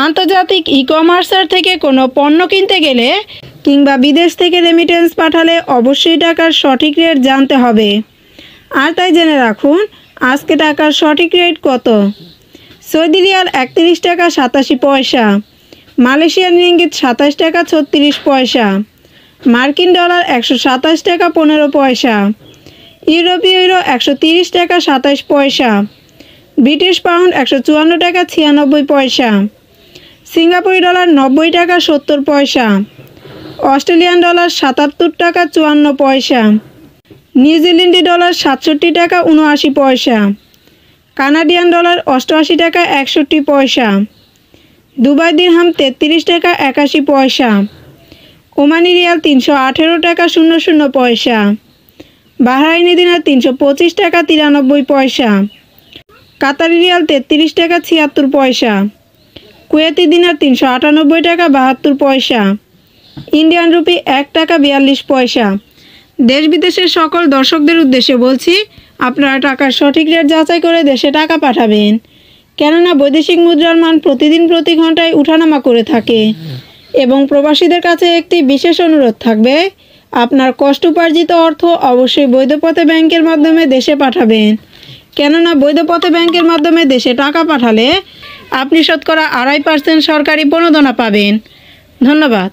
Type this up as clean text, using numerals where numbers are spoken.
আন্তর্জাতিক ই-কমার্সার থেকে কোনো পণ্য কিনতে গেলে কিংবা বিদেশ থেকে রেমিটেন্স পাঠালে অবশ্যই টাকার সঠিক রেট জানতে হবে। আর তাই জেনে রাখুন আজকে টাকার সঠিক রেট কত। সৌদি রিয়াল ৩১ টাকা ৮৭ পয়সা, মালয়েশিয়ান রিঙ্গিত ২৭ টাকা ৩৬ পয়সা, মার্কিন ডলার ১২৭ টাকা ১৫ পয়সা, ইউরোপীয় ইউরো ১৩০ টাকা ২৭ পয়সা, ব্রিটিশ পাউন্ড ১৫৪ টাকা ৯৬ পয়সা, সিঙ্গাপুরি ডলার ৯০ টাকা ৭০ পয়সা, অস্ট্রেলিয়ান ডলার ৭৭ টাকা ৫৪ পয়সা, নিউজিল্যান্ডি ডলার ৬৭ টাকা ৭৯ পয়সা, কানাডিয়ান ডলার ৮৮ টাকা ৬১ পয়সা, দুবাই দিরহাম ৩৩ টাকা ৮১ পয়সা, ওমানি রিয়াল ৩১৮ টাকা ০০ পয়সা, বাহরাইনি দিনার ৩২৫ টাকা ৯৩ পয়সা, কাতারি রিয়াল ৩৩ টাকা ৭৬ পয়সা, কুয়েতি দিনার ৩৯৮ টাকা ৭২ পয়সা, ইন্ডিয়ান রুপি ১ টাকা ৪২ পয়সা। দেশ বিদেশের সকল দর্শকদের উদ্দেশ্যে বলছি, আপনারা টাকার সঠিক রেট যাচাই করে দেশে টাকা পাঠাবেন, কেননা বৈদেশিক মুদ্রার মান প্রতিদিন প্রতি ঘন্টায় উঠানামা করে থাকে। এবং প্রবাসীদের কাছে একটি বিশেষ অনুরোধ থাকবে, আপনার কষ্ট উপার্জিত অর্থ অবশ্যই বৈধ পথে ব্যাংকের মাধ্যমে দেশে পাঠাবেন, কেননা বৈধ পথে ব্যাংকের মাধ্যমে দেশে টাকা পাঠালে আপনি শতকরা ২.৫% সরকারি প্রণোদনা পাবেন। ধন্যবাদ।